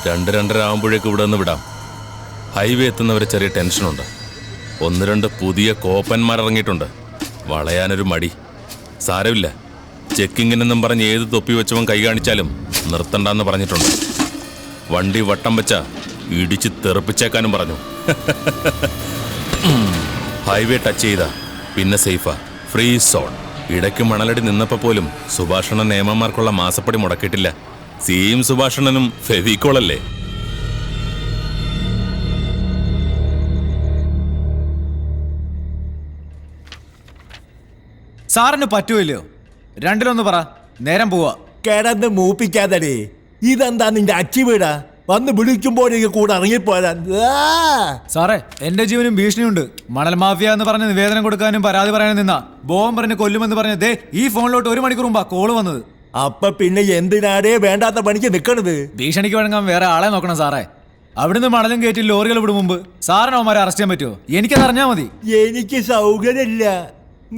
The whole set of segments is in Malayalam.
2-2:30 ആകുമ്പോഴേക്ക് ഇവിടെ നിന്ന് വിടാം. ഹൈവേ എത്തുന്നവരെ ചെറിയ ടെൻഷനുണ്ട്. 1-2 പുതിയ കോപ്പന്മാരിറങ്ങിയിട്ടുണ്ട്. വളയാനൊരു മടി. സാരമില്ല, ചെക്കിങ്ങിനെന്നും പറഞ്ഞ് ഏത് തൊപ്പി വെച്ചവൻ കൈ കാണിച്ചാലും നിർത്തണ്ടെന്ന് പറഞ്ഞിട്ടുണ്ട്. വണ്ടി വട്ടം വെച്ച ഇടിച്ച് തെറിപ്പിച്ചേക്കാനും പറഞ്ഞു. ഹൈവേ ടച്ച് ചെയ്താ പിന്നെ സേഫാ, ഫ്രീ സോൺ. ഇടയ്ക്ക് മണലടി നിന്നപ്പോൾ പോലും സുഭാഷണൻ നിയമന്മാർക്കുള്ള മാസപ്പടി മുടക്കിയിട്ടില്ല. സിയും സുഭാഷണനും ഫെവിക്കോളല്ലേ. സാറിന് പറ്റുമല്ലോ, രണ്ടിലൊന്ന് പറ, നേരം പോവാ. കിടന്ന് മൂപ്പിക്കാതടേ. ഇതെന്താ നിന്റെ അച്ചി വീടാ? വന്ന് വിളിക്കുമ്പോഴേക്ക് കൂടെ ഇറങ്ങിപ്പോരാൻ. സാറേ, എന്റെ ജീവനും ഭീഷണിയുണ്ട്. മണൽ മാഫിയ എന്ന് പറഞ്ഞ് നിവേദനം കൊടുക്കാനും പരാതി പറയാനും നിന്നാ ബോംബറിന് കൊല്ലുമെന്ന് പറഞ്ഞ് ദേ ഈ ഫോണിലോട്ട് 1 മണിക്കൂർ മുമ്പാ കോള് വന്നത്. അപ്പൊ പിന്നെ എന്തിനാടേ വേണ്ടാത്ത പണിക്ക് നിക്കണത്? ഭീഷണിക്ക് വഴങ്ങാൻ വേറെ ആളെ നോക്കണം സാറേ. അവിടുന്ന് മണലും കയറ്റി ലോറികൾ വിടും മുമ്പ് സാറിന് അവന്മാരെ അറസ്റ്റ് ചെയ്യാൻ പറ്റുമോ? എനിക്കത് അറിഞ്ഞാൽ മതി. എനിക്ക് സൗകര്യമില്ല.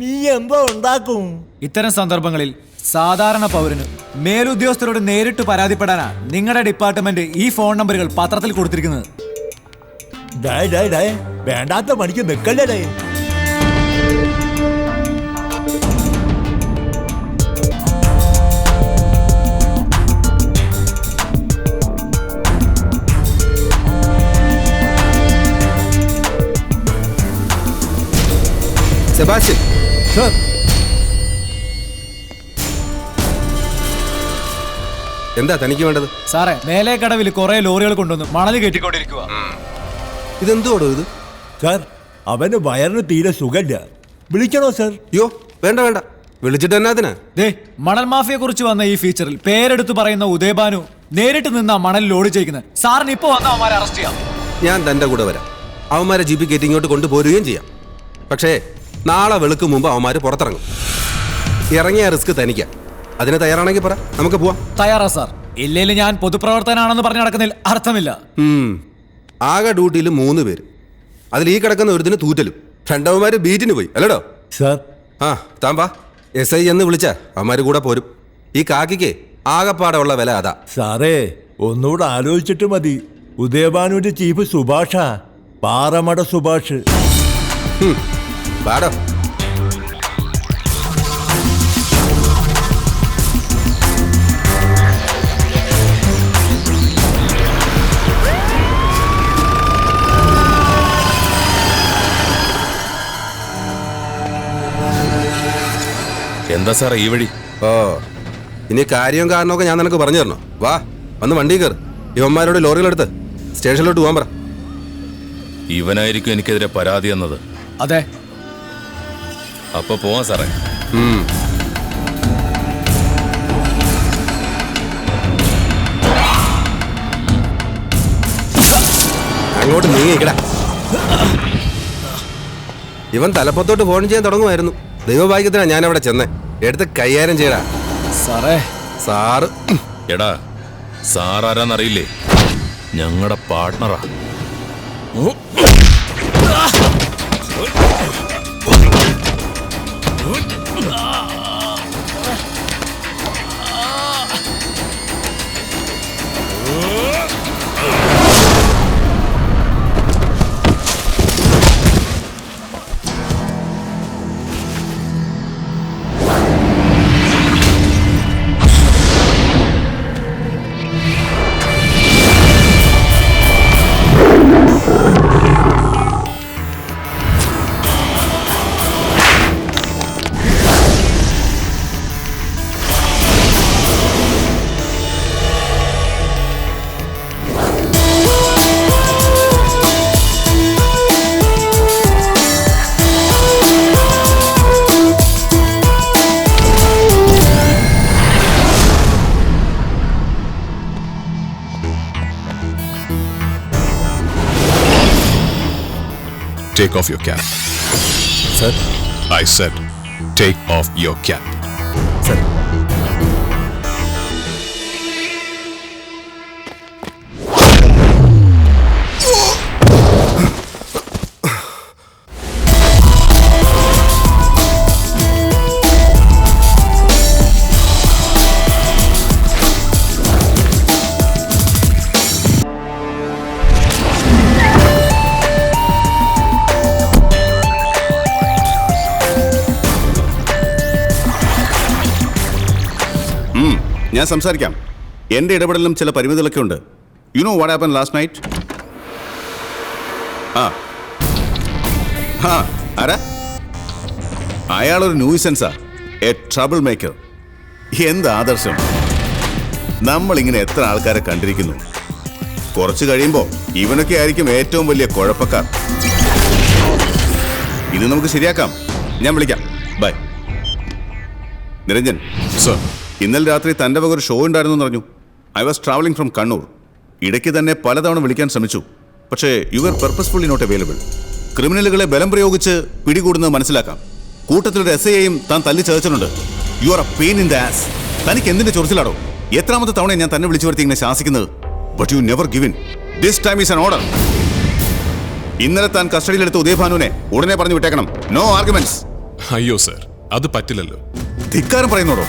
നീ എന്തോ ഉണ്ടാക്കും? ഇത്തരം സന്ദർഭങ്ങളിൽ സാധാരണ പൗരന് മേലുദ്യോഗസ്ഥരോട് നേരിട്ട് പരാതിപ്പെടാനാ നിങ്ങളുടെ ഡിപ്പാർട്ട്മെന്റ് ഈ ഫോൺ നമ്പറുകൾ പത്രത്തിൽ കൊടുത്തിരിക്കുന്നത്. വേണ്ടാത്ത പണിക്ക് നിക്കല്ലേ. സെബാസ്റ്റ്യൻ സർ, എന്താ തനിക്ക് വേണ്ടത്? സാറേ, മേലെ കടവിൽ കുറെ ലോറികൾ കൊണ്ടുവന്ന് മണൽ കയറ്റിക്കൊണ്ടിരിക്കുക. ഇതെന്തുവാടോ ഇത്? സർ, അവന് വയറിന് തീരെ സുഖമില്ല. വിളിക്കണോ സർ? യോ വേണ്ട വേണ്ട, വിളിച്ചിട്ട് എന്നാത്തിനാ? ദേ, മണൽ മാഫിയെ കുറിച്ച് വന്ന ഈ ഫീച്ചറിൽ പേരെടുത്ത് പറയുന്ന ഉദയഭാനു നേരിട്ട് നിന്നാ മണൽ ലോഡ് ചെയ്യുന്നത്. സാറിന് ഇപ്പൊ വന്ന അവന്മാരെ അറസ്റ്റ് ചെയ്യാം. ഞാൻ തന്റെ കൂടെ വരാം. അവന്മാരെ ജീപ്പ് കയറ്റി ഇങ്ങോട്ട് കൊണ്ടുപോരുകയും ചെയ്യാം. പക്ഷേ നാളെ വെളുക്കും മുമ്പ് അവന്മാര് പുറത്തിറങ്ങും. ഇറങ്ങിയ റിസ്ക് തനിക്കാം. അതിന് തയ്യാറാണെങ്കിൽ പറ, നമുക്ക് പോവാം. തയ്യാറാ സാർ. ഇല്ലേലും ഞാൻ പൊതുപ്രവർത്തനാണെന്ന് പറഞ്ഞു നടക്കുന്നതിൽ അർത്ഥമില്ല. ആകെ ഡ്യൂട്ടിയിൽ 3 പേര്. അതിൽ ഈ കിടക്കുന്ന ഒരുത്തിന് തൂറ്റലും. 2 അവന്മാര് ബീറ്റിന് പോയി അല്ലടോ? സർ, ആ താൻ വാ. SI എന്ന് വിളിച്ച അവന്മാര് കൂടെ പോരും. ഈ കാക്കിക്ക് ആകെപ്പാടെ ഉള്ള വില അതാ. സാറേ, ഒന്നുകൂടെ ആലോചിച്ചിട്ട് മതി. ഉദയഭാനുവിന്റെ ചീഫ് സുഭാഷാ, പാറമട സുഭാഷ്. പാടോ. എന്താ സാറേ ഈ വഴി? ഓ, ഇനി കാര്യവും കാരണമൊക്കെ ഞാൻ നിനക്ക് പറഞ്ഞു തരണോ? വാ, വന്ന് വണ്ടി കയറ്. ഇവന്മാരോട് ലോറികളെടുത്ത് സ്റ്റേഷനിലോട്ട് പോകാൻ പറ. ഇവനായിരിക്കും എനിക്കെതിരെ പരാതി എന്നത്. അതെ. അപ്പൊ പോവാം സാറേ. അങ്ങോട്ട് നീങ്ങിക്കടാ. ഇവൻ തലപ്പത്തോട്ട് ഫോൺ ചെയ്യാൻ തുടങ്ങുമായിരുന്നു. ദൈവഭാഗ്യത്തിനാ ഞാൻ അവിടെ ചെന്നേ. എടുത്ത് കൈകാര്യം ചെയ്യടാ. സാറേ, സാറ് എടാ, സാറാരാന്നറിയില്ലേ? ഞങ്ങളുടെ പാർട്ട്ണറാ. Take off your cap. Sir? I said, take off your cap. Sir. ഞാൻ സംസാരിക്കാം. എൻ്റെ ഇടപെടലിലും ചില പരിമിതികളൊക്കെ ഉണ്ട്. You know what happen last night? ആരാ? അയാളൊരു ന്യൂസൻസാ, എ ട്രബിൾ മേക്കർ. എന്ത് ആദർശം! നമ്മളിങ്ങനെ എത്ര ആൾക്കാരെ കണ്ടിരിക്കുന്നു. കുറച്ച് കഴിയുമ്പോൾ ഇവനൊക്കെ ആയിരിക്കും ഏറ്റവും വലിയ കുഴപ്പക്കാർ. ഇത് നമുക്ക് ശരിയാക്കാം. ഞാൻ വിളിക്കാം. ബൈ. നിരഞ്ജൻ സർ, ഇന്നലെ രാത്രി തൻ്റെ വക ഒരു ഷോ ഉണ്ടായിരുന്നു എന്ന് പറഞ്ഞു. I was travelling from Kannur. ഇടയ്ക്ക് തന്നെ പലതവണ വിളിക്കാൻ ശ്രമിച്ചു. പക്ഷേ you are purposefully not available. ക്രിമിനലുകളെ ബലം പ്രയോഗിച്ച് പിടികൂടുന്നത് മനസ്സിലാക്കാം. കൂട്ടത്തിലൊരു SIയെയും താൻ തല്ലി ചേർച്ചിട്ടുണ്ട്. You are a pain in the ass. തനിക്ക് എന്തിന്റെ ചൊറിച്ചിലാടോ? എത്രാമത്തെ തവണ ഞാൻ തന്നെ വിളിച്ചു വരുത്തി ഇങ്ങനെ ശാസിക്കുന്നത്? But you never given. This time is an order. ഇന്നലെ താൻ കസ്റ്റഡിയിലെടുത്ത ഉദയഭാനുവിനെ ഉടനെ പറഞ്ഞു വിട്ടേക്കണം. No arguments. അയ്യോ സർ, അത് പറ്റില്ലല്ലോ. ധിക്കാരം പറയുന്നോടോ?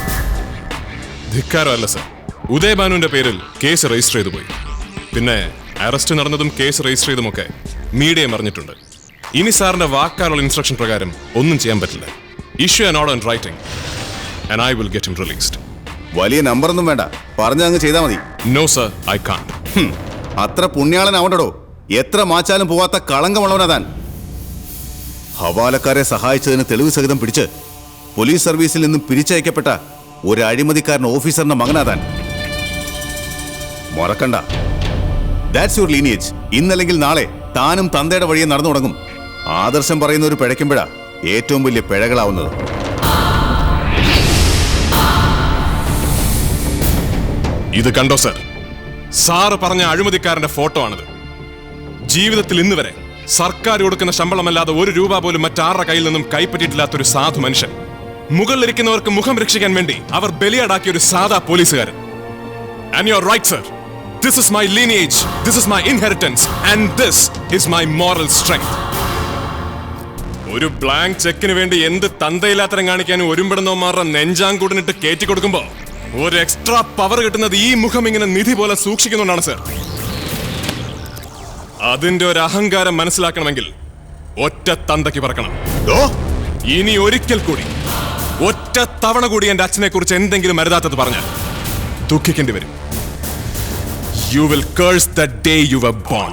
ധിക്കാരമല്ല സർ, ഉദയഭാനുവിന്റെ പേരിൽ കേസ് രജിസ്റ്റർ ചെയ്തു പോയി. പിന്നെ അറസ്റ്റ് നടന്നതും കേസ് രജിസ്റ്റർ ചെയ്തുമൊക്കെ മീഡിയ അറിഞ്ഞിട്ടുണ്ട്. ഇനി സാറിന്റെ വാക്കാലുള്ള ഇൻസ്ട്രക്ഷൻ പ്രകാരം ഒന്നും ചെയ്യാൻ പറ്റില്ല. Issue an order in writing and I will get him released. വലിയ നമ്പറൊന്നും വേണ്ട, പറഞ്ഞങ്ങ് ചെയ്താൽ മതി. No sir, I can't. അത്ര പുണ്യാളനാവണ്ടടോ. എത്ര മാച്ചാലും പോവാത്ത കളങ്കമുള്ളവനാ താൻ. ഹവാലക്കാരെ സഹായിച്ചതിന് തെളിവ് സഹിതം പിടിച്ച് പോലീസ് സർവീസിൽ നിന്നും പിരിച്ചയക്കപ്പെട്ട ഒരു അഴിമതിക്കാരൻ ഓഫീസറിന്റെ മകനാ താൻ. മറക്കണ്ട, ദാറ്റ്സ് യുവർ ലീനിയേജ്. ഇന്നല്ലെങ്കിൽ നാളെ താനും തന്തയുടെ വഴിയെ നടന്നു തുടങ്ങും. ആദർശം പറയുന്ന ഒരു പിഴയ്ക്കുമ്പോഴാ ഏറ്റവും വലിയ പിഴകളാവുന്നത്. ഇത് കണ്ടോ സർ? സാറ് പറഞ്ഞ അഴിമതിക്കാരന്റെ ഫോട്ടോ ആണിത്. ജീവിതത്തിൽ ഇന്ന് വരെ സർക്കാർ കൊടുക്കുന്ന ശമ്പളമല്ലാതെ ഒരു രൂപ പോലും മറ്റാരുടെ കയ്യിൽ നിന്നും കൈപ്പറ്റിയിട്ടില്ലാത്തൊരു സാധു മനുഷ്യൻ. മുകളിലിരിക്കുന്നവർക്ക് മുഖം രക്ഷിക്കാൻ വേണ്ടി അവർ ബലിയാടാക്കിയ ഒരു സാധാ പോലീസുകാരൻ. And you are right sir. This is my lineage, this is my inheritance, and this is my moral strength. ഒരു ബ്ലാങ്ക് ചെക്കിന് വേണ്ടി എന്ത് തന്തയില്ലാത്തരം കാണിക്കാനും ഒരുമ്പെടുന്നവന്മാരുടെ നെഞ്ചാങ്കൂടിനിട്ട് കയറ്റി കൊടുക്കുമ്പോ ഒരു എക്സ്ട്രാ പവർ കിട്ടുന്നത് ഈ മുഖം ഇങ്ങനെ നിധി പോലെ സൂക്ഷിക്കുന്നുണ്ടാണ് സർ. അതിന്റെ ഒരു അഹങ്കാരം മനസ്സിലാക്കണമെങ്കിൽ ഒറ്റ തന്തയ്ക്ക് പറക്കണം. ഇനി ഒരിക്കൽ കൂടി ഒറ്റ തവണ കൂടി എന്റെ അച്ഛനെ കുറിച്ച് എന്തെങ്കിലും അരുതാത്തത് പറഞ്ഞാൽ ദുഃഖിക്കേണ്ടി വരും. You will curse the day you were born.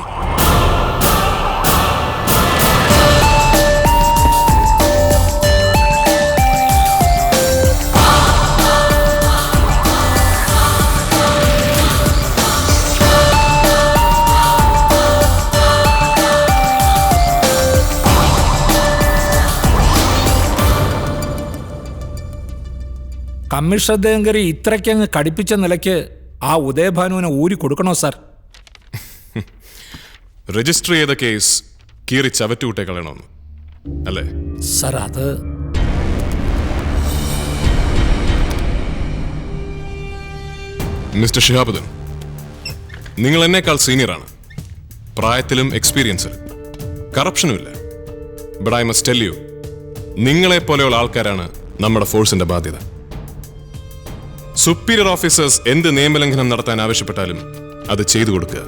Commissioner ദേങ്കരി ഇത്രയ്ക്കങ്ങ് കടിപ്പിച്ച നിലയ്ക്ക് ആ ഉദയഭാനുവിനെ ഊരി കൊടുക്കണോ സാർ? രജിസ്റ്റർ ചെയ്ത കേസ് കീറി ചവറ്റുകൂട്ടെ കളയണമെന്ന് അല്ലേ സാർ? അത് മിസ്റ്റർ ഷിഹാബുദ്ദീൻ, നിങ്ങൾ എന്നേക്കാൾ സീനിയറാണ്, പ്രായത്തിലും എക്സ്പീരിയൻസിലും. കറപ്ഷനുമില്ല. But I must tell you, നിങ്ങളെപ്പോലെയുള്ള ആൾക്കാരാണ് നമ്മുടെ ഫോഴ്സിന്റെ ബാധ്യത. സുപ്പീരിയർ ഓഫീസേഴ്സ് എന്ത് നിയമലംഘനം നടത്താൻ ആവശ്യപ്പെട്ടാലും അത് ചെയ്തു കൊടുക്കുക.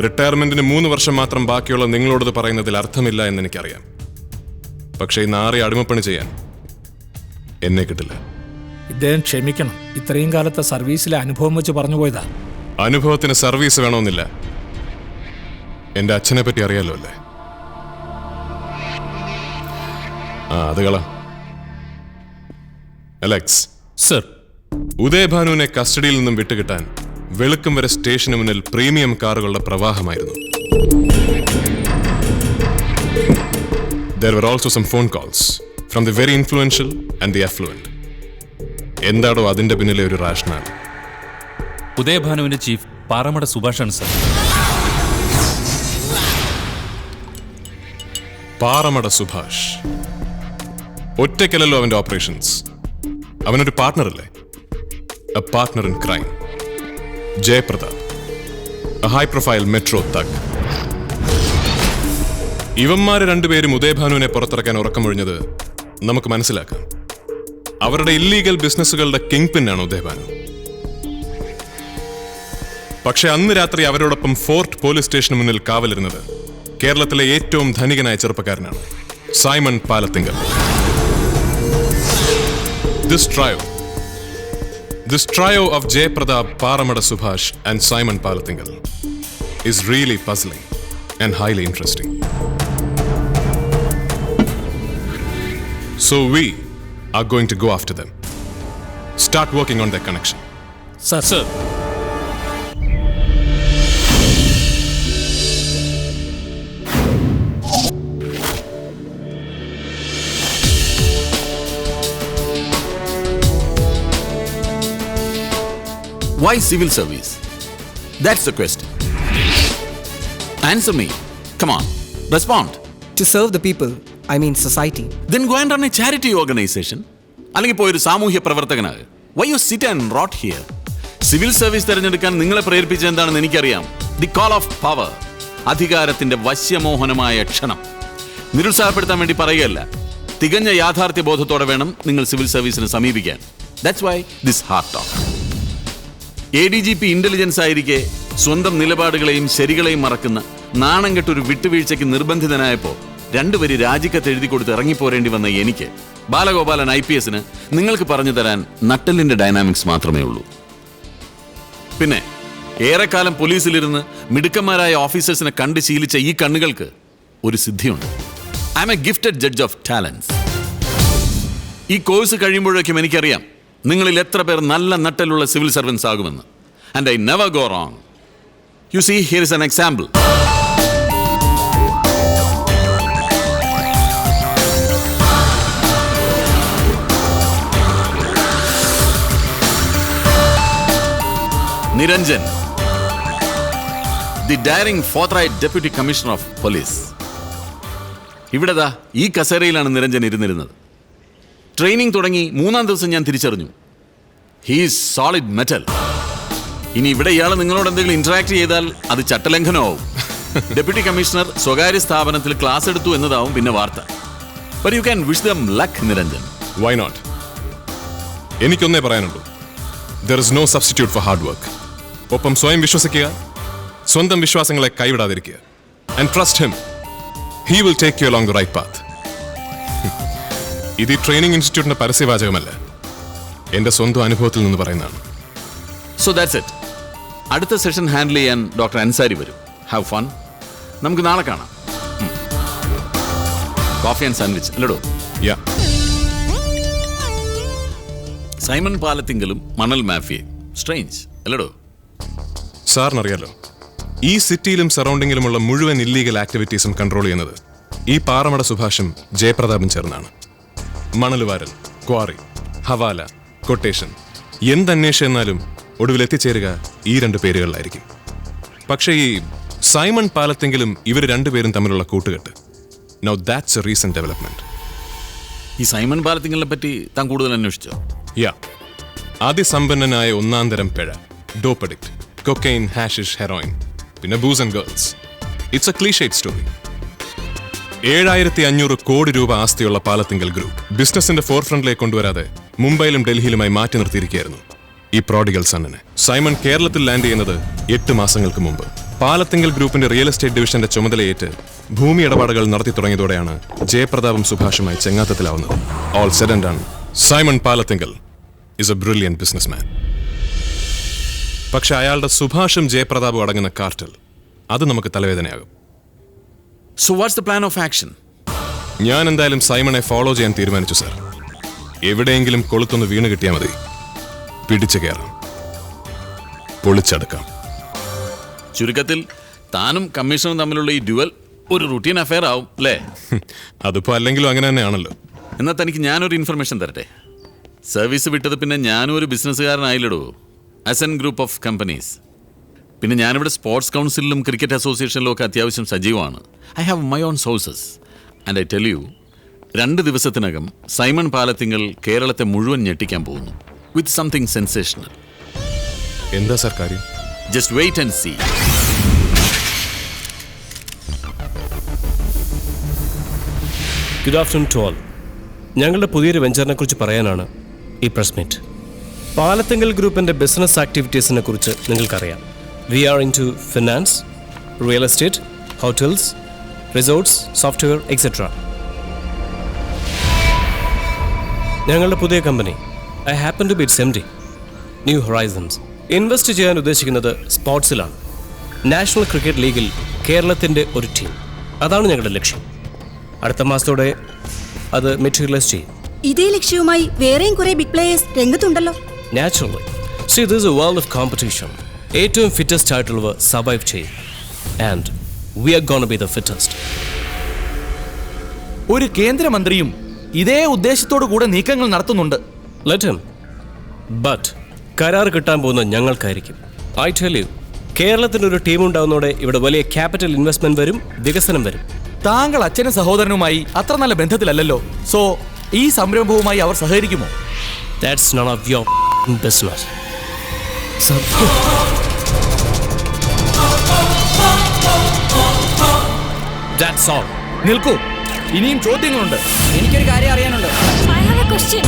റിട്ടയർമെന്റിന് 3 വർഷം മാത്രം ബാക്കിയുള്ള നിങ്ങളോടത് പറയുന്നതിൽ അർത്ഥമില്ല എന്ന് എനിക്കറിയാം. പക്ഷേ ഈ നാറി അടിമപ്പണി ചെയ്യാൻ എന്നെ കിട്ടില്ല. ഇദ്ദേഹം ക്ഷമിക്കണം. ഇത്രയും കാലത്തെ സർവീസിലെ അനുഭവം വെച്ച് പറഞ്ഞു പോയതാ. അനുഭവത്തിന് സർവീസ് വേണമെന്നില്ല. എന്റെ അച്ഛനെ പറ്റി അറിയാലോ അല്ലേ? അത് കള. അലക്സ് സർ, ഉദയഭാനുവിനെ കസ്റ്റഡിയിൽ നിന്നും വിട്ടുകിട്ടാൻ വെളുക്കും വരെ സ്റ്റേഷന് മുന്നിൽ പ്രീമിയം കാറുകളുടെ പ്രവാഹമായിരുന്നു. There were also some phone calls from the very influential and the affluent. എന്താടോ അതിന്റെ പിന്നിലെ ഒരു റാഷണൽ? ഉദയഭാനുവിന്റെ ചീഫ് പാറമട സുഭാഷാണ് സർ. പാറമട സുഭാഷ് ഒറ്റയ്ക്കല്ലല്ലോ അവന്റെ ഓപ്പറേഷൻസ്. അവനൊരു പാർട്ട്ണറല്ലേ? A partner in crime. Jayaprathap, a high profile metro thug. ഇവന്മാര് രണ്ടുപേരും ഉദയഭാനുവിനെ പുറത്തിറക്കാൻ ഉറക്കമൊഴിഞ്ഞത് നമുക്ക് മനസ്സിലാക്കാം. അവരുടെ ഇല്ലീഗൽ ബിസിനസ്സുകളുടെ കിങ് പിന്നാണ് ഉദയഭാനു. പക്ഷെ അന്ന് രാത്രി അവരോടൊപ്പം ഫോർട്ട് പോലീസ് സ്റ്റേഷന് മുന്നിൽ കാവലിരുന്നത് കേരളത്തിലെ ഏറ്റവും ധനികനായ ചെറുപ്പക്കാരനാണ്, Simon Palathinkal. This trio This trio of Jay Pradap, Paramada Subhash and Simon Palathingal is really puzzling and highly interesting. So we are going to go after them. Start working on their connection. Sir Why civil service? That's the question. Answer me. Come on. Respond. To serve the people, I mean society. Then go and run a charity organization. അല്ലെങ്കിൽ പോയൊരു സാമൂഹ്യ പ്രവർത്തകനാണ്. Why you sit and rot here? Civil service തിരഞ്ഞെടുക്കാൻ നിങ്ങളെ പ്രേരിപ്പിച്ചത് എന്താണെന്ന് എനിക്കറിയാം. The call of power. അധികാരത്തിന്റെ വശ്യമോഹനമായ ക്ഷണം. നിരുത്സാഹപ്പെടുത്താൻ വേണ്ടി പറയുകയല്ല. തികഞ്ഞ യാഥാർത്ഥ്യ ബോധത്തോടെ വേണം നിങ്ങൾ സിവിൽ സർവീസിനെ സമീപിക്കാൻ. That's why this hard talk. ADGP intelligence ആയിരിക്കെ സ്വന്തം നിലപാടുകളെയും ശരികളെയും മറക്കുന്ന നാണം കെട്ടൊരു വിട്ടുവീഴ്ചയ്ക്ക് നിർബന്ധിതനായപ്പോൾ രണ്ടുപേര് രാജിക്കത്ത് എഴുതി കൊടുത്ത് ഇറങ്ങിപ്പോരേണ്ടി വന്ന എനിക്ക് ബാലഗോപാലൻ IPSന് നിങ്ങൾക്ക് പറഞ്ഞു തരാൻ നട്ടലിന്റെ ഡൈനാമിക്സ് മാത്രമേ ഉള്ളൂ. പിന്നെ ഏറെക്കാലം പോലീസിലിരുന്ന് മിടുക്കന്മാരായ ഓഫീസേഴ്സിനെ കണ്ട് ശീലിച്ച ഈ കണ്ണുകൾക്ക് ഒരു സിദ്ധിയുണ്ട്. I am a gifted judge of talents. ഈ കോഴ്സ് കഴിയുമ്പോഴേക്കും എനിക്കറിയാം നിങ്ങളിൽ എത്ര പേർ നല്ല നട്ടലുള്ള സിവിൽ സർവൻസ് ആകുമെന്ന്. And I never go wrong. You see, here is an example. Niranjan, the daring forthright deputy commissioner of police. ഇവിടെതാ ഈ കസേരയിലാണ് നിരഞ്ജൻ ഇരുന്നിരുന്നത്. ട്രെയിനിങ് തുടങ്ങി 3-ാം ദിവസം ഞാൻ തിരിച്ചറിഞ്ഞു, ഹീസ് സോളിഡ് മെറ്റൽ. ഇനി ഇവിടെ ഇയാൾ നിങ്ങളോട് എന്തെങ്കിലും ഇന്ററാക്ട് ചെയ്താൽ അത് ചട്ടലംഘനമാവും. ഡെപ്യൂട്ടി കമ്മീഷണർ സ്വകാര്യ സ്ഥാപനത്തിൽ ക്ലാസ് എടുത്തു എന്നതാവും പിന്നെ വാർത്ത. But you can wish dum luck, Niranjan. Why not? എനിക്കൊന്നേ പറയാനുള്ളൂ. There is no substitute for hard work. ഒപ്പം സ്വയം വിശ്വസിക്കുക, സ്വന്തം വിശ്വാസങ്ങളെ കൈവിടാതിരിക്കുക. And trust him. He will take you along the right path. ഇത് ഈ ട്രെയിനിങ് ഇൻസ്റ്റിറ്റ്യൂട്ടിന്റെ പരസ്യവാചകമല്ല, എന്റെ സ്വന്തം അനുഭവത്തിൽ നിന്ന് പറയുന്നതാണ്. So that's it. അടുത്ത സെഷൻ ഹാൻഡിൽ ചെയ്യാൻ ഡോക്ടർ അൻസാരി വരും. Have fun. നമുക്ക് നാളെ കാണാം. കോഫി ആൻഡ് സാൻഡ്വിച്ച് അല്ലടോ? യാ. സൈമൺ പാലത്തിങ്കലും മണൽ മാഫിയയും. സ്ട്രേഞ്ച് അല്ലടോ? സാറിനറിയാലോ, ഈ സിറ്റിയിലും സറൗണ്ടിങ്ങിലുമുള്ള മുഴുവൻ ഇല്ലീഗൽ ആക്ടിവിറ്റീസും കൺട്രോൾ ചെയ്യുന്നത് ഈ പാറമട സുഭാഷും ജയപ്രതാപും ചേർന്നാണ്. മണലുവാരൽ, ക്വാറി, ഹവാല, കൊട്ടേഷൻ, എന്തന്വേഷിച്ചെന്നാലും ഒടുവിൽ എത്തിച്ചേരുക ഈ 2 പേരുകളിലായിരിക്കും. പക്ഷേ ഈ സൈമൺ പാലത്തെങ്കിലും ഇവർ 2 പേരും തമ്മിലുള്ള കൂട്ടുകെട്ട്, now that's a recent development. ഈ സൈമൺ പാലത്തിങ്കലിനെ പറ്റി താൻ കൂടുതൽ അന്വേഷിച്ചോ? യാ. അതിസമ്പന്നനായ 1-ാം തരം പിഴ, dope addict, cocaine, hashish, heroin, പിന്നെ booze and girls. It's a clichéd story. 7,500 കോടി രൂപ ആസ്തിയുള്ള പാലത്തിങ്കൽ ഗ്രൂപ്പ് ബിസിനസിന്റെ ഫോർഫ്രണ്ടിലേക്ക് കൊണ്ടുവരാതെ മുംബൈയിലും ഡൽഹിയിലുമായി മാറ്റി നിർത്തിയിരിക്കുകയായിരുന്നു ഈ പ്രോഡിഗൽ സണ്ണിനെ. സൈമൺ കേരളത്തിൽ ലാൻഡ് ചെയ്യുന്നത് 8 മാസങ്ങൾക്ക് മുമ്പ്. പാലത്തിങ്കൽ ഗ്രൂപ്പിന്റെ റിയൽ എസ്റ്റേറ്റ് ഡിവിഷന്റെ ചുമതലയേറ്റ് ഭൂമി ഇടപാടുകൾ നടത്തി തുടങ്ങിയതോടെയാണ് ജയപ്രതാപും സുഭാഷുമായി ചെങ്ങാത്തത്തിലാവുന്നത്. All said and done, Simon Palathinkal is a brilliant businessman. പക്ഷെ അയാളുടെ സുഭാഷും ജയപ്രതാപും അടങ്ങുന്ന കാർട്ടൽ, അത് നമുക്ക് തലവേദനയാകും. So what's the plan of action? ഞാൻ എന്തായാലും സൈമണെ ഫോളോ ചെയ്യാൻ തീരുമാനിച്ചു സർ. എവിടെയെങ്കിലും കൊളുത്തൊന്ന് വീണ് കിട്ടിയാൽ മതി, പിടിച്ചു കയറാം, പൊളിച്ചെടുക്കാം. ചുരുക്കത്തിൽ താനും കമ്മീഷണറും തമ്മിലുള്ള ഈ ഡ്യുവൽ ഒരു റുട്ടീൻ അഫെയർ ആവും അല്ലേ? അതിപ്പോ അല്ലെങ്കിലും അങ്ങനെ തന്നെയാണല്ലോ. എന്നാൽ തനിക്ക് ഞാനൊരു ഇൻഫർമേഷൻ തരട്ടെ. സർവീസ് വിട്ടത് പിന്നെ ഞാനും ഒരു ബിസിനസ്സുകാരനായില്ലടോ. Asan group of companies. പിന്നെ ഞാനിവിടെ സ്പോർട്സ് കൗൺസിലിലും ക്രിക്കറ്റ് അസോസിയേഷനിലും ഒക്കെ അത്യാവശ്യം സജീവമാണ്. I have my own sources and I tell you, 2 ദിവസത്തിനകം സൈമൺ പാലത്തിങ്കൽ കേരളത്തെ മുഴുവൻ ഞെട്ടിക്കാൻ പോകുന്നു വിത്ത് സംതിങ് സെൻസേഷണൽ. എന്താ സർ കാര്യം? Just wait and see. Good afternoon to all. ഞങ്ങളുടെ പുതിയൊരു വെഞ്ചറിനെ കുറിച്ച് പറയാനാണ് ഈ പ്രസ് മീറ്റ്. പാലത്തിങ്കൽ ഗ്രൂപ്പിൻ്റെ ബിസിനസ് ആക്ടിവിറ്റീസിനെ കുറിച്ച് നിങ്ങൾക്കറിയാം. We are into finance, real estate, hotels, resorts, software etcetera. ഞങ്ങളുടെ പുതിയ company, I happen to be its MD. New horizons. Invest ചെയ്യാൻ ഉദ്ദേശിക്കുന്നത് സ്പോർട്സിലാണ്. നാഷണൽ ക്രിക്കറ്റ് ലീഗിൽ കേരളത്തിൻ്റെ ഒരു ടീം. അതാണ് ഞങ്ങളുടെ ലക്ഷ്യം. അടുത്ത മാസത്തോടെ അത് മെറ്റീരിയലൈസ് ചെയ്യും. ഇതേ ലക്ഷ്യവുമായി വേറെയും കുറെ ബിഗ് പ്ലേയേഴ്സ് രംഗത്തുണ്ടല്ലോ. Naturally. See this is a world of competition. ഏറ്റവും ഫിറ്റസ്റ്റ് ആയിട്ടുള്ളവർ സർവൈവ് ചെയ്യും. And we are gonna be the fittest. ഒരു കേന്ദ്രമന്ത്രിയും ഇതേ ഉദ്ദേശത്തോടു കൂടെ നീക്കങ്ങൾ നടത്തുന്നുണ്ട്. Let him. ബട്ട് കരാർ കിട്ടാൻ പോകുന്ന ഞങ്ങൾക്കായിരിക്കും. ഐ ടെൽ യു, കേരളത്തിന് ഒരു ടീം ഉണ്ടാവുന്നതോടെ ഇവിടെ വലിയ ക്യാപിറ്റൽ ഇൻവെസ്റ്റ്മെന്റ് വരും, വികസനം വരും. താങ്കൾ അച്ഛനും സഹോദരനുമായി അത്ര നല്ല ബന്ധത്തിലല്ലല്ലോ. സോ ഈ സംരംഭവുമായി അവർ സഹകരിക്കുമോ? That's none of your business. Sir. That's all. നിൽക്കൂ, ഇനിയും ചോദ്യങ്ങളുണ്ട്. എനിക്കൊരു കാര്യം അറിയാനുണ്ട്. I have a question.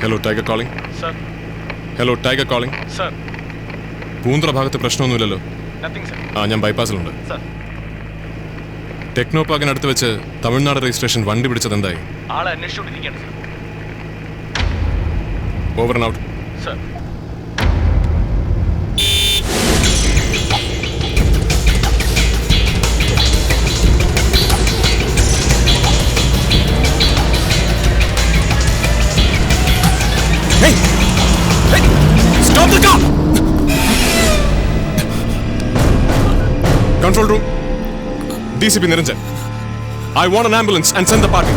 Hello tiger calling. Sir. Hello tiger calling. Sir. Poonthura ഭാഗത്ത് പ്രശ്നമൊന്നുമില്ലല്ലോ? Nothing sir. ഞാൻ ബൈപ്പാസിലുണ്ട്. സർ. ടെക്നോ പാർക്കിനടുത്ത് വെച്ച് തമിഴ്നാട് രജിസ്ട്രേഷൻ വണ്ടി പിടിച്ചത് എന്തായി? ആളെ അന്വേഷിച്ചുകൊണ്ടിരിക്കുകയാണ് sir. Over and out. Sir. Stop the car! Control room. DCP Niranjan. I want an ambulance and send the party.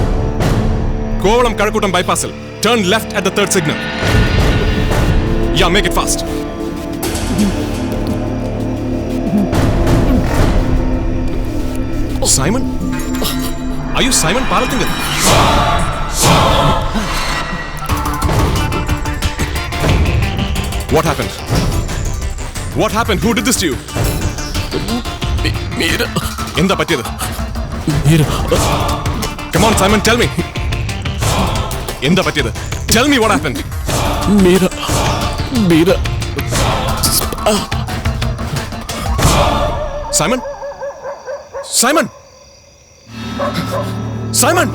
Kovalam Karakutam bypass. Turn left at the third signal. Yeah, make it fast. Simon? Are you Simon Palathingan? What happened? What happened? Who did this to you? Meera. Endha pattiyadu? Meera. Come on, Simon, tell me. Endha pattiyadu? Tell me what happened. Meera. Meera. Simon? Simon? Simon?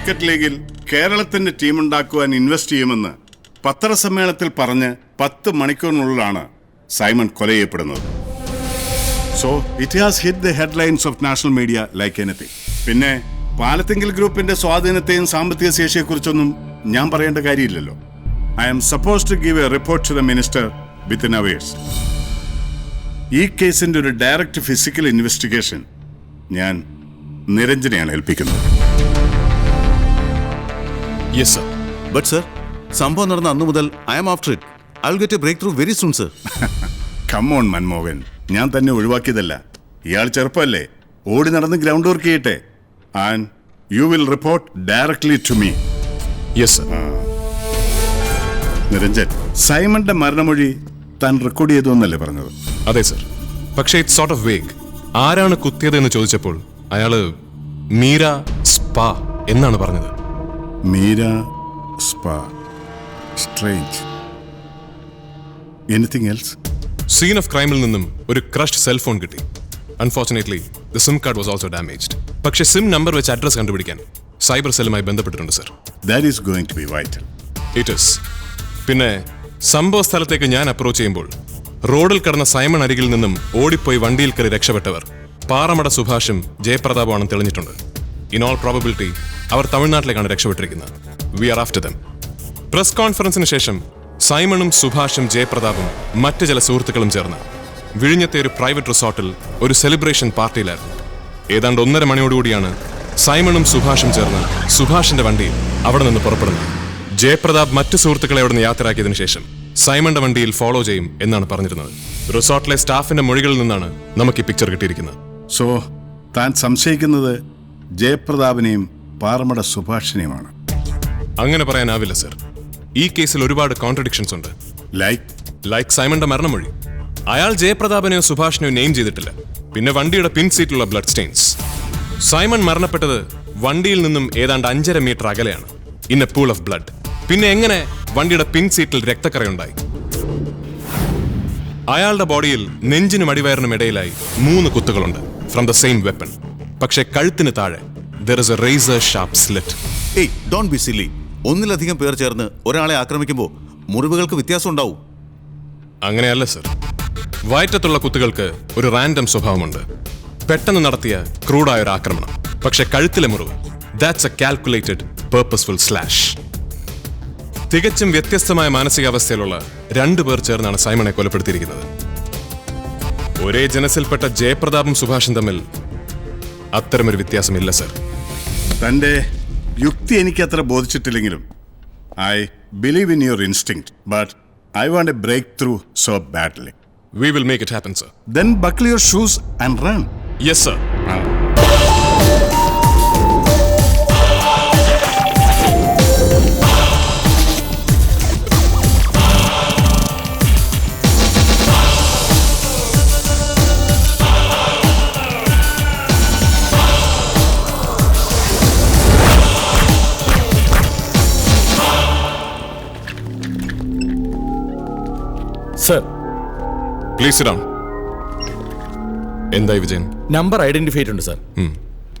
Cricket ലീഗിൽ കേരളത്തിന്റെ ടീമുണ്ടാക്കുവാൻ ഇൻവെസ്റ്റ് ചെയ്യുമെന്ന് പത്രസമ്മേളനത്തിൽ പറഞ്ഞ് 10 മണിക്കൂറിനുള്ളിലാണ് സൈമൺ കൊല ചെയ്യപ്പെടുന്നത്. So it has hit the headlines of national media like anything. പിന്നെ പാലത്തിങ്കൽ ഗ്രൂപ്പിന്റെ സ്വാധീനത്തെയും സാമ്പത്തിക ശേഷിയെക്കുറിച്ചൊന്നും ഞാൻ പറയേണ്ട കാര്യമില്ലല്ലോ. I am suppose to give a report to the minister within hours. ഈ കേസിന്റെ ഒരു ഡയറക്റ്റ് ഫിസിക്കൽ ഇൻവെസ്റ്റിഗേഷൻ ഞാൻ നിരഞ്ജനെയാണ് ഏൽപ്പിക്കുന്നത്. Yes sir. ബട്ട് സർ, സംഭവം നടന്ന അന്നു മുതൽ I am after it. I will get a breakthrough very soon sir. Come on Manmohan, ഞാൻ തന്നെ ഒഴിവാക്കിയതല്ല. ഇയാൾ ചെറുപ്പമല്ലേ, ഓടി നടന്ന് ഗ്രൗണ്ട് വർക്ക് ചെയ്യട്ടെ. And you will report directly to me. Yes sir. Niranjan, സൈമന്റെ മരണമൊഴി താൻ റെക്കോർഡ് ചെയ്തു എന്നല്ലേ പറഞ്ഞത്? അതെ സർ. പക്ഷേ ഇറ്റ്സ് സോർട്ട് ഓഫ് വേഗ്. ആരാണ് കുത്തിയത് എന്ന് ചോദിച്ചപ്പോൾ അയാള് മീര സ്പാ എന്നാണ് പറഞ്ഞത്. Meera spa. Strange. Anything else? Scene of ക്രൈമിൽ നിന്നും ഒരു ക്രഷ്ഡ് സെൽഫോൺ കിട്ടി. Unfortunately the SIM card was also damaged. പക്ഷേ സിം നമ്പർ വെച്ച് അഡ്രസ് കണ്ടുപിടിക്കാൻ സൈബർ സെല്ലുമായി ബന്ധപ്പെട്ടിട്ടുണ്ട് sir. That is going to be vital. It is. പിന്നെ സംഭവ സ്ഥലത്തേക്ക് ഞാൻ അപ്രോച്ച് ചെയ്യുമ്പോൾ റോഡിൽ കിടന്ന സൈമൺ അരികിൽ നിന്നും ഓടിപ്പോയി വണ്ടിയിൽ കയറി രക്ഷപ്പെട്ടവർ പാറമട സുഭാഷും ജയപ്രതാപുമാണെന്ന് തെളിഞ്ഞിട്ടുണ്ട്. ഇൻ ഓൾ പ്രോബബിലിറ്റി അവർ തമിഴ്നാട്ടിലേക്കാണ് രക്ഷപ്പെട്ടിരിക്കുന്നത്. We are after them. Press കോൺഫറൻസിന് ശേഷം സൈമണും സുഭാഷും ജയപ്രതാപും മറ്റ് ചില സുഹൃത്തുക്കളും ചേർന്ന് വിഴിഞ്ഞത്തെ ഒരു പ്രൈവറ്റ് റിസോർട്ടിൽ ഒരു സെലിബ്രേഷൻ പാർട്ടിയിലായിരുന്നു. ഏതാണ്ട് 1:30 മണിയോടുകൂടിയാണ് സൈമണും സുഭാഷും ചേർന്ന് സുഭാഷിന്റെ വണ്ടിയിൽ അവിടെ നിന്ന് പുറപ്പെടുന്നത്. ജയപ്രതാപ് മറ്റു സുഹൃത്തുക്കളെ അവിടെ നിന്ന് യാത്രയാക്കിയതിനു ശേഷം സൈമന്റെ വണ്ടിയിൽ ഫോളോ ചെയ്യും എന്നാണ് പറഞ്ഞിരുന്നത്. റിസോർട്ടിലെ സ്റ്റാഫിന്റെ മൊഴികളിൽ നിന്നാണ് നമുക്ക് ഈ പിക്ചർ കിട്ടിയിരിക്കുന്നത്. സോ താൻ സംശയിക്കുന്നത് ജയപ്രതാപിനെയും പാറമട സുഭാഷിനെയുമാണ്? അങ്ങനെ പറയാനാവില്ല സർ. ഈ കേസിൽ ഒരുപാട് കോൺട്രഡിക്ഷൻസ് ഉണ്ട്. ലൈക്ക് സൈമന്റെ മരണമൊഴി. അയാൾ ജയപ്രതാപനെയോ സുഭാഷിനെയോ നെയിം ചെയ്തിട്ടില്ല. പിന്നെ വണ്ടിയുടെ പിൻ സീറ്റിലുള്ള ബ്ലഡ് സ്റ്റെയിൻസ്. സൈമൺ മരണപ്പെട്ടത് വണ്ടിയിൽ നിന്നും ഏതാണ്ട് 5.5 മീറ്റർ അകലെയാണ്. In A pool of blood. പിന്നെ എങ്ങനെ വണ്ടിയുടെ പിൻ സീറ്റിൽ രക്തക്കറയുണ്ടായി? അയാളുടെ ബോഡിയിൽ നെഞ്ചിനും അടിവയറിനും ഇടയിലായി 3 കുത്തുകളുണ്ട് ഫ്രം ദ സെയിം വെപ്പൺ. പക്ഷേ കഴുത്തിന് താഴെ there is a razor sharp slit. ഏയ്, ഡോണ്ട് ബി സില്ലി. ഒന്നിലധികം പേർ ചേർന്ന് ഒരാളെ ആക്രമിക്കുമ്പോൾ മുറിവുകൾക്ക് വ്യത്യാസം ഉണ്ടാവും. അങ്ങനെയല്ല സർ. വയറ്റത്തുള്ള കുത്തുകൾക്ക് ഒരു റാൻഡം സ്വഭാവമുണ്ട്. പെട്ടെന്ന് നടത്തിയ ക്രൂഡായ ഒരു ആക്രമണം. പക്ഷെ കഴുത്തിലെ മുറിവ്, that's A calculated purposeful slash. തികച്ചും വ്യത്യസ്തമായ മാനസികാവസ്ഥയിലുള്ള 2 പേർ ചേർന്നാണ് സൈമണെ കൊലപ്പെടുത്തിയിരിക്കുന്നത്. ഒരേ ജനസിൽപ്പെട്ട ജയപ്രതാപും സുഭാഷും തമ്മിൽ അത്തരമൊരു വ്യത്യാസമില്ല സർ. തന്റെ യുക്തി എനിക്ക് അത്ര ബോധിച്ചിട്ടില്ലെങ്കിലും I believe in your instinct, but I want a breakthrough so badly. We will make it happen, sir. Then buckle your shoes and run. Yes, sir. Sir. Please sit down. എന്തായി വിജയൻ? നമ്പർ ഐഡന്റിഫൈ ഉണ്ട് സർ.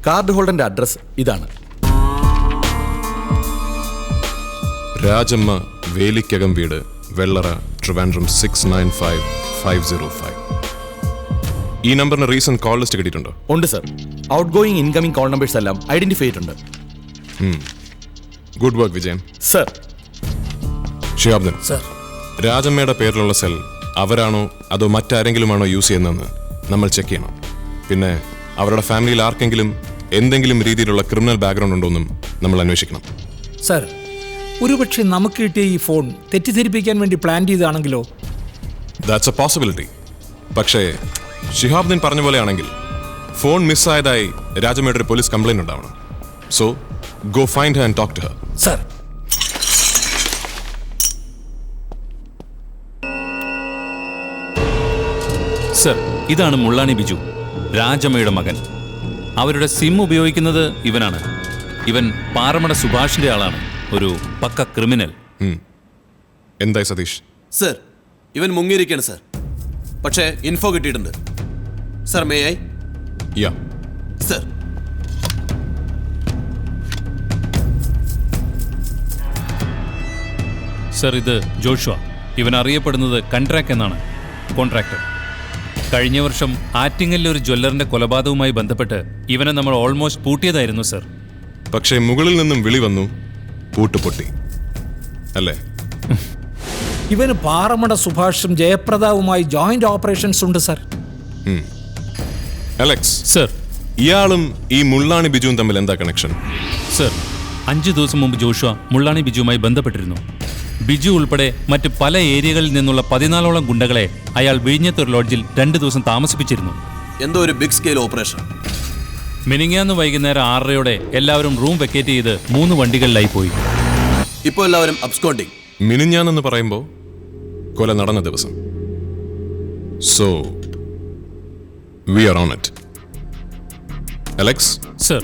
കാർഡ് ഹോൾഡറിന്റെ അഡ്രസ് ഇതാണ്. രാജമ്മ വേലിക്കകം വീട്, വെള്ളറ, ട്രിവാൻഡ്രം 695505. ഈ നമ്പറിന് റീസെന്റ് കോൾ ലിസ്റ്റ് കിട്ടിയിട്ടുണ്ടോ? ഉണ്ട് sir. Outgoing incoming call numbers എല്ലാം ഐഡന്റിഫൈ ചെയ്തിട്ടുണ്ട്. Good work Vijayan. Sir. Shihabuddin sir, രാജമ്മയുടെ പേരിലുള്ള സെൽ അവരാണോ അതോ മറ്റാരെങ്കിലുമാണോ യൂസ് ചെയ്യുന്നതെന്ന് നമ്മൾ ചെക്ക് ചെയ്യണം. പിന്നെ അവരുടെ ഫാമിലിയിൽ ആർക്കെങ്കിലും എന്തെങ്കിലും രീതിയിലുള്ള ക്രിമിനൽ ബാക്ക്ഗ്രൗണ്ട് ഉണ്ടോ എന്നും നമ്മൾ അന്വേഷിക്കണം. സർ, ഒരുപക്ഷെ നമുക്ക് കിട്ടിയ ഈ ഫോൺ തെറ്റിദ്ധരിപ്പിക്കാൻ വേണ്ടി പ്ലാൻ ചെയ്താണെങ്കിലോ? That's a possibility. പക്ഷേ ഷിഹാബ്ദീൻ പറഞ്ഞ പോലെയാണെങ്കിൽ ഫോൺ മിസ്സായതായി രാജമ്മയുടെ ഒരു പോലീസ് കംപ്ലൈന്റ് ഉണ്ടാവണം. So go find her and talk to her. Sir. Sir, ഇതാണ് മുള്ളാണി ബിജു, രാജമ്മയുടെ മകൻ. അവരുടെ സിം ഉപയോഗിക്കുന്നത് ഇവനാണ്. ഇവൻ പാറമട സുഭാഷിന്റെ ആളാണ്, ഒരു പക്ക ക്രിമിനൽ. എന്തായി സതീഷ്? സർ, ഇവൻ മുങ്ങിയിരിക്കുകയാണ് സർ. പക്ഷേ ഇൻഫോ കിട്ടിയിട്ടുണ്ട് sir. May I? Yeah sir. Sir, ഇത് ജോഷുവ. ഇവൻ അറിയപ്പെടുന്നത് കൺട്രാക്ട് എന്നാണ്, കോൺട്രാക്ടർ. കഴിഞ്ഞ വർഷം ആറ്റിങ്ങലിലെ ഒരു ജ്വല്ലറിന്റെ കൊലപാതകവുമായി ബന്ധപ്പെട്ട് ഇവനെ നമ്മൾ ഓൾമോസ്റ്റ് പൂട്ടിയതായിരുന്നു സർ. പക്ഷേ മുകളിൽ നിന്നും വിളി വന്നു, പൂട്ടുപൊട്ടി അല്ലേ? ഇവന് പാറമട സുഭാഷും ജയപ്രദാവുമായി ജോയിന്റ് ഓപ്പറേഷൻസ് ഉണ്ട് സർ. അലക്സ് സർ, ഇയാളും ഈ മുള്ളാണി ബിജുവും തമ്മിൽ എന്താ കണക്ഷൻ? സർ, 5 ദിവസം മുമ്പ് ജോഷുവ മുള്ളാണി ബിജുവുമായി ബന്ധപ്പെട്ടിരുന്നു. ബിജു ഉൾപ്പെടെ മറ്റ് പല ഏരിയകളിൽ നിന്നുള്ള 14ഓളം ഗുണ്ടകളെ അയാൾ വിഴിഞ്ഞത്തൊരു ലോഡ്ജിൽ 2 ദിവസം താമസിപ്പിച്ചിരുന്നു. എന്തോ ഒരു ബിഗ് സ്കെയിൽ ഓപ്പറേഷൻ. മിനിങ്ങാന്ന് വൈകുന്നേരം 6:30 എല്ലാവരും റൂം വെക്കേറ്റ് ചെയ്ത് 3 വണ്ടികളിലായി പോയി. ഇപ്പോൾ എല്ലാവരും അബ്സ്കോണ്ടിങ്. മിനിഞ്ഞാന്നെന്ന് പറയുമ്പോൾ കൊല നടന്ന ദിവസം. So we R on it. Alex sir,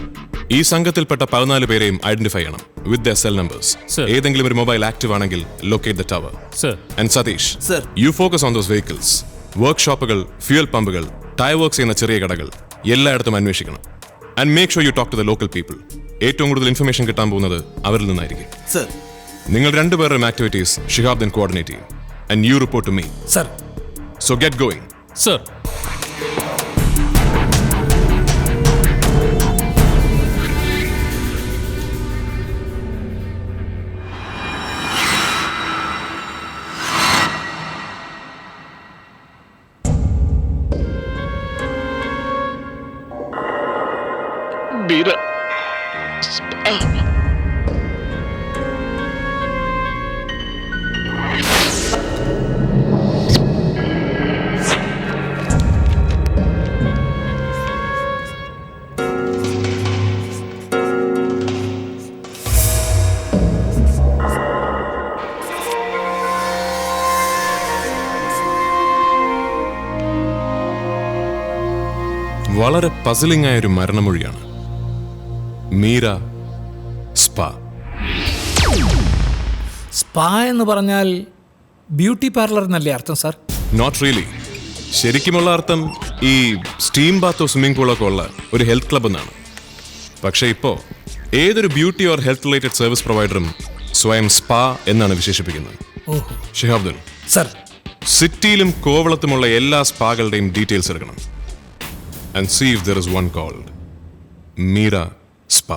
ഈ സംഘത്തിൽപ്പെട്ട 14 പേരെയും ഐഡന്റിഫൈ ചെയ്യണം വിത്ത് ദ സെൽ നമ്പേഴ്സ്. ഏതെങ്കിലും ഒരു മൊബൈൽ ആക്റ്റീവ് ആണെങ്കിൽ locate the tower. And Satish, you focus on those vehicles. വർക്ക്ഷോപ്പുകൾ, ഫ്യൂൽ പമ്പുകൾ, ടയർ വർക്ക്സ് ചെയ്യുന്ന ചെറിയ കടകൾ എല്ലായിടത്തും അന്വേഷിക്കണം. And make sure you talk to the local people. ഏറ്റവും കൂടുതൽ ഇൻഫർമേഷൻ കിട്ടാൻ പോകുന്നത് അവരിൽ നിന്നായിരിക്കും. നിങ്ങൾ 2 പേരുടെയും ആക്ടിവിറ്റീസ് ഷിഹാബ് കോർഡിനേറ്റ് ചെയ്യും. And you report to me. So get going. Sir. Mira. വളരെ പസിലിംഗ് ആയ ഒരു മരണമൊഴിയാണ്. മീര സ്പാ. സ്പാ എന്ന് പറഞ്ഞാൽ ബ്യൂട്ടി പാർലർ എന്നല്ലേ അർത്ഥം സാർ? Not really. ശരിക്കുമുള്ള അർത്ഥം ഈ സ്റ്റീം ബാത്തോ സ്വിമ്മിംഗ് പൂളൊക്കെ ഉള്ള ഒരു ഹെൽത്ത് ക്ലബ് എന്നാണ്. പക്ഷേ ഇപ്പോൾ ഏതൊരു beauty or health related service പ്രൊവൈഡറും സ്വയം സ്പാ എന്നാണ് വിശേഷിപ്പിക്കുന്നത്. ഷിഹാബുദ്ദീൻ സർ, സിറ്റിയിലും കോവളത്തുമുള്ള എല്ലാ സ്പാകളുടെയും ഡീറ്റെയിൽസ് എടുക്കണം. And see if there is one called Mira Spa.